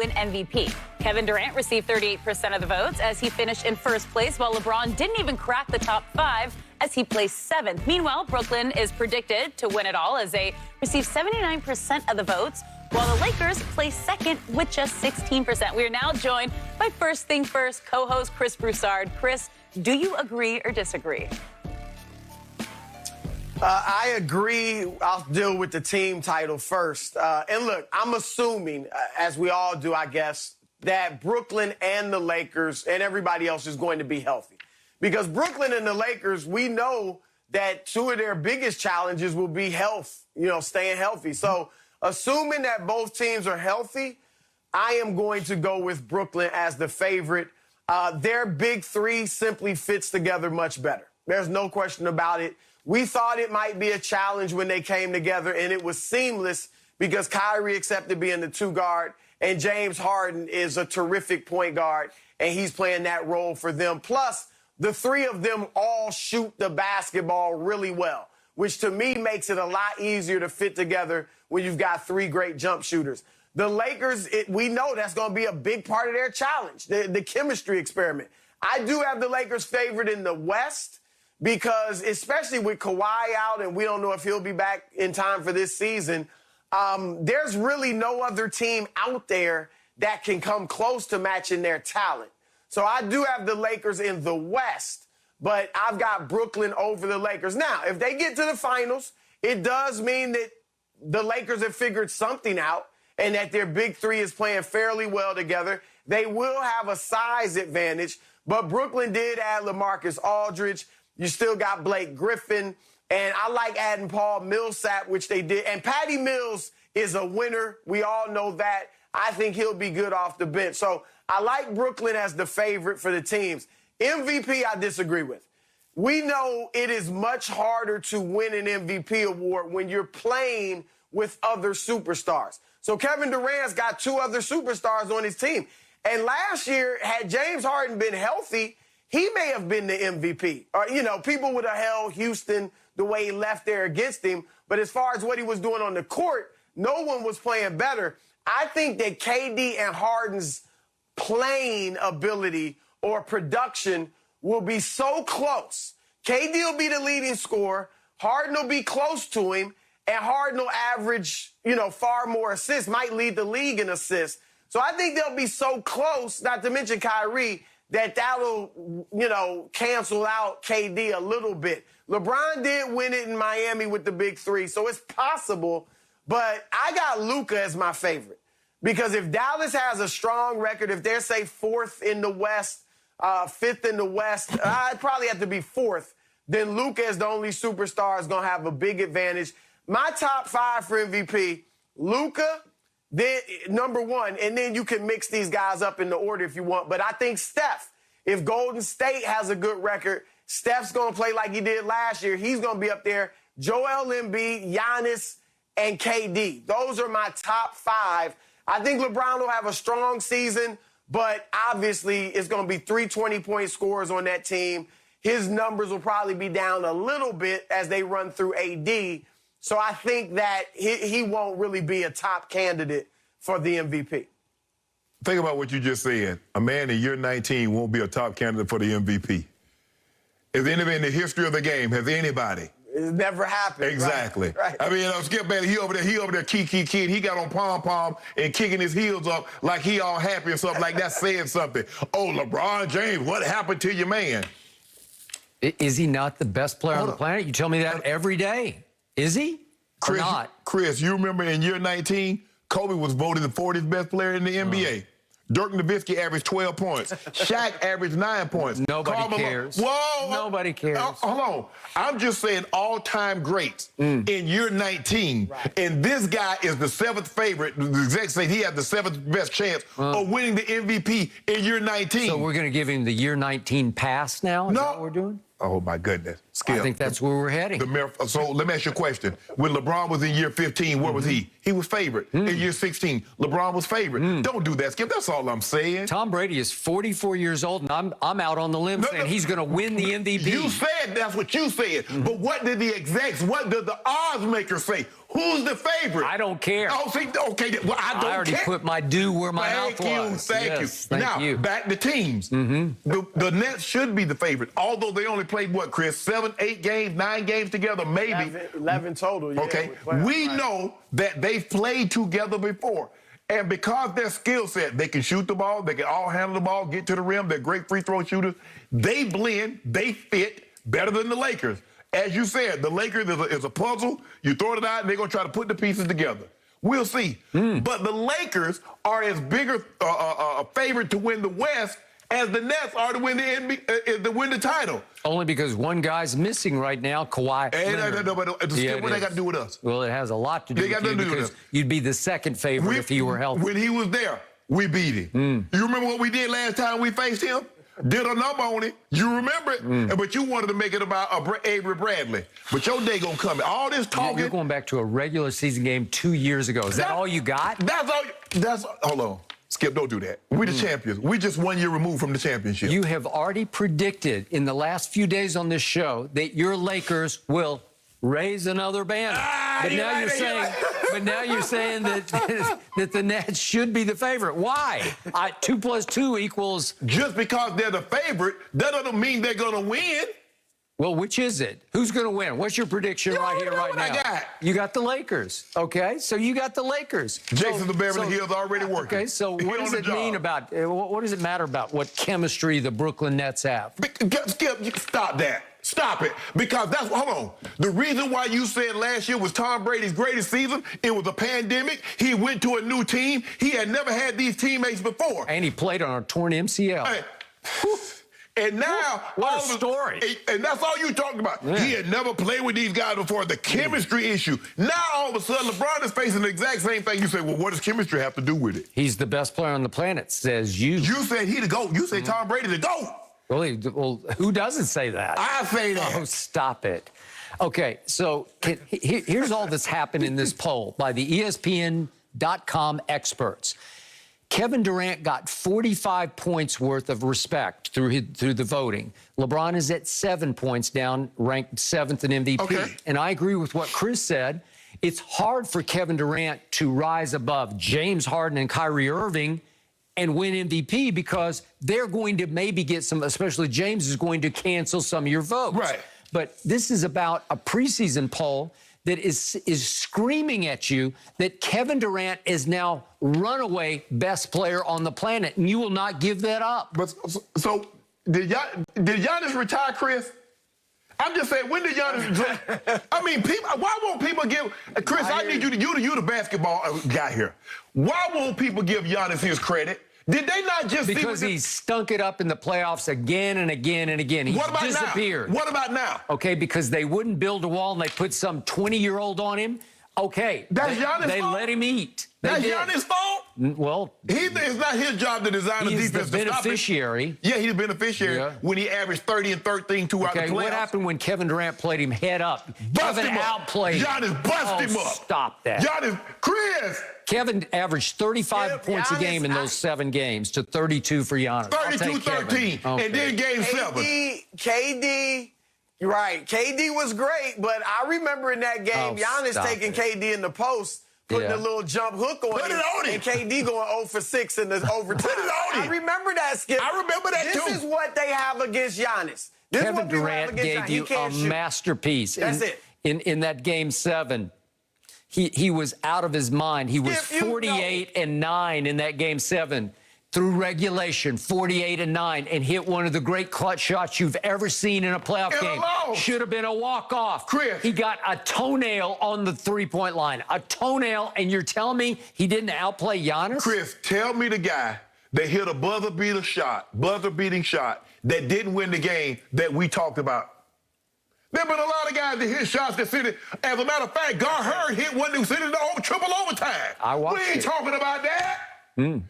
win MVP. Kevin Durant received 38% of the votes as he finished in first place, while LeBron didn't even crack the top 5 as he placed 7th. Meanwhile, Brooklyn is predicted to win it all as they receive 79% of the votes, while the Lakers placed second with just 16%. We are now joined by First Thing First co-host Chris Broussard. Chris, do you agree or disagree? I agree. I'll deal with the team title first. And look, I'm assuming, as we all do, I guess, that Brooklyn and the Lakers and everybody else is going to be healthy. Because Brooklyn and the Lakers, we know that two of their biggest challenges will be health, staying healthy. So assuming that both teams are healthy, I am going to go with Brooklyn as the favorite. Their big three simply fits together much better. There's no question about it. We thought it might be a challenge when they came together, and it was seamless because Kyrie accepted being the 2 guard, and James Harden is a terrific point guard, and he's playing that role for them. Plus, the three of them all shoot the basketball really well, which to me makes it a lot easier to fit together when you've got 3 great jump shooters. The Lakers, we know that's going to be a big part of their challenge, the chemistry experiment. I do have the Lakers favored in the West, because especially with Kawhi out and we don't know if he'll be back in time for this season, there's really no other team out there that can come close to matching their talent. So I do have the Lakers in the West, but I've got Brooklyn over the Lakers. Now, if they get to the finals, it does mean that the Lakers have figured something out and that their big three is playing fairly well together. They will have a size advantage, but Brooklyn did add LaMarcus Aldridge. You still got Blake Griffin, and I like adding Paul Millsap, which they did. And Patty Mills is a winner. We all know that. I think he'll be good off the bench. So I like Brooklyn as the favorite for the teams. MVP, I disagree with. We know it is much harder to win an MVP award when you're playing with other superstars. So Kevin Durant's got 2 other superstars on his team. And last year, had James Harden been healthy, he may have been the MVP. Or, people would have held Houston the way he left there against him. But as far as what he was doing on the court, no one was playing better. I think that KD and Harden's playing ability or production will be so close. KD will be the leading scorer. Harden will be close to him. And Harden will average, far more assists, might lead the league in assists. So I think they'll be so close, not to mention Kyrie, that'll, cancel out KD a little bit. LeBron did win it in Miami with the big three, so it's possible. But I got Luka as my favorite. Because if Dallas has a strong record, if they're, say, 4th in the West, 5th in the West, I'd probably have to be 4th. Then Luka is the only superstar is going to have a big advantage. My top 5 for MVP, Luka, then number 1, and then you can mix these guys up in the order if you want. But I think Steph, if Golden State has a good record, Steph's going to play like he did last year. He's going to be up there. Joel Embiid, Giannis, and KD. Those are my top 5. I think LeBron will have a strong season, but obviously it's going to be 3 20-point scorers on that team. His numbers will probably be down a little bit as they run through AD. So I think that he won't really be a top candidate for the MVP. Think about what you just said. A man in year 19 won't be a top candidate for the MVP. Is anybody in the history of the game, has anybody? It's never happened. Exactly. Right. I mean, Skip Bailey, he over there, kid. He got on pom-pom and kicking his heels up like he all happy or something like that, saying something. Oh, LeBron James, what happened to your man? Is he not the best player on the planet? You tell me that every day. Is he? Chris, or not? Chris, you remember in year 19, Kobe was voted the 40th best player in the NBA. Dirk Nowitzki averaged 12 points. Shaq averaged 9 points. Nobody cares. Whoa! Nobody cares. Hold on. I'm just saying all-time greats in year 19. Right. And this guy is the 7th favorite. The execs say he has the 7th best chance of winning the MVP in year 19. So we're going to give him the year 19 pass now? Is that what we're doing? Oh, my goodness. Skip. I think that's where we're heading. So let me ask you a question. When LeBron was in year 15, where was he? He was favorite. In year 16, LeBron was favorite. Don't do that, Skip. That's all I'm saying. Tom Brady is 44 years old, and I'm out on the limb saying he's going to win the MVP. You said that's what you said. But what did the execs, what did the odds makers say? Who's the favorite? I don't care. Oh, see, okay. Well, I don't care. I already put my due where my mouth was. Thank you. Thank you. Back to teams. The Nets should be the favorite, although they only played, what, Chris, 7, 8 games, 9 games together, maybe. 11 total, yeah. Okay. We know that they've played together before. And because their skill set, they can shoot the ball, they can all handle the ball, get to the rim, they're great free throw shooters. They blend, they fit better than the Lakers. As you said, the Lakers is a puzzle. You throw it out, and they're going to try to put the pieces together. We'll see. But the Lakers are as big a favorite to win the West as the Nets are to win the title. Only because one guy's missing right now, Kawhi Leonard. What they got to do with us? Well, it has a lot to do with you because you'd be the second favorite if he were healthy. When he was there, we beat him. You remember what we did last time we faced him? Did a number on it. You remember it. But you wanted to make it about Avery Bradley. But your day gonna come. All this talking. You're going back to a regular season game 2 years ago. Is that all you got? Hold on. Skip, don't do that. We're the champions. We just 1 year removed from the championship. You have already predicted in the last few days on this show that your Lakers will raise another banner. But now you're saying that that the Nets should be the favorite. Why? 2 + 2 equals. Just because they're the favorite, that doesn't mean they're gonna win. Well, which is it? Who's going to win? What's your prediction right here, right now? I got. You got the Lakers. Okay, so you got the Lakers. Jason the Beverly Hills already working. Okay, so what does it mean about? What does it matter about what chemistry the Brooklyn Nets have? Skip, stop that. Stop it. Because hold on. The reason why you said last year was Tom Brady's greatest season, it was a pandemic. He went to a new team. He had never had these teammates before. And he played on a torn MCL. Hey. And now, what a story. And that's all you talked about. Yeah. He had never played with these guys before. The chemistry issue. Now, all of a sudden, LeBron is facing the exact same thing. You say, well, what does chemistry have to do with it? He's the best player on the planet, says you. You said he the GOAT. You said Tom Brady the GOAT. Well, who doesn't say that? I say that. Oh, stop it. Okay, so here's all that's happened in this poll by the ESPN.com experts. Kevin Durant got 45 points worth of respect through the voting. LeBron is at 7 points down, ranked 7th in MVP. Okay. And I agree with what Chris said. It's hard for Kevin Durant to rise above James Harden and Kyrie Irving and win MVP because they're going to maybe get some, especially James is going to cancel some of your votes. Right. But this is about a preseason poll that is screaming at you that Kevin Durant is now runaway best player on the planet, and you will not give that up. But so did Giannis retire, Chris? I'm just saying, when did Giannis? I mean, why won't people give Chris? I need you the basketball guy here. Why won't people give Giannis his credit? Did they not just because he stunk it up in the playoffs again and again and again? He disappeared. What about now? Okay, because they wouldn't build a wall and they put some 20-year-old on him. Okay, that's Giannis' fault. They let him eat. That's Giannis' fault. Well, it's not his job to design a defense. He's the beneficiary. Yeah, he's the beneficiary when he averaged 30 and 13 throughout the playoffs. What happened when Kevin Durant played him head up? Kevin outplayed. Giannis busted him up. Stop that. Chris. Kevin averaged 35 points a game in those 7 games to 32 for Giannis. 32-13, and then game 7. KD, you're right. KD was great, but I remember in that game, Giannis taking KD in the post, putting a little jump hook on him, and KD going 0 for 6 in the overtime. Put it on him. I remember that, Skip. I remember that, too. This is what they have against Giannis. Kevin Durant gave you a masterpiece. That's it. In that game 7. He was out of his mind. He was 48-9 in that game 7 through regulation, 48-9, and hit one of the great clutch shots you've ever seen in a playoff game. Should have been a walk-off. Chris. He got a toenail on the three-point line. A toenail, and you're telling me he didn't outplay Giannis? Chris, tell me the guy that hit a buzzer-beating shot that didn't win the game that we talked about. There have been a lot of guys that hit shots that sent it. As a matter of fact, Gar Hurd hit one that sent it to triple overtime. I watched We ain't talking about that.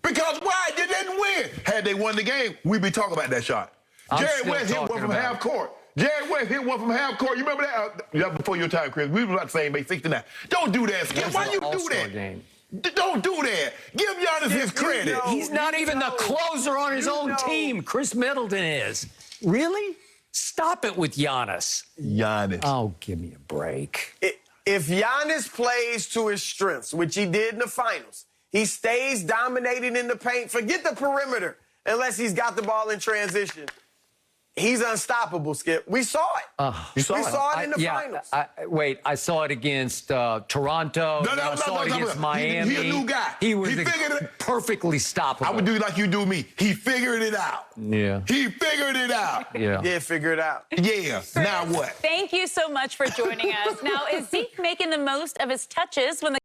Because why? They didn't win. Had they won the game, we'd be talking about that shot. Jared West hit one from half court. Jared West hit one from half court. You remember that? That before your time, Chris. We were about the same age, 69. Don't do that, Skip. Why you do that? Game. Don't do that. Give Giannis his credit. He's not even the closer on his own team. Chris Middleton is. Really? Stop it with Giannis. Giannis. Oh, give me a break. If Giannis plays to his strengths, which he did in the finals, he stays dominating in the paint, forget the perimeter, unless he's got the ball in transition. He's unstoppable, Skip. We saw it. You saw we it? saw it in the finals. Wait, I saw it against Toronto. I saw it against Miami. He a new guy. He was figured it. perfectly stoppable. I would do like you do me. He figured it out. Yeah. He figured it out. Yeah. Yeah, figure it out. Yeah. Now what? Thank you so much for joining us. Now, is Zeke making the most of his touches when the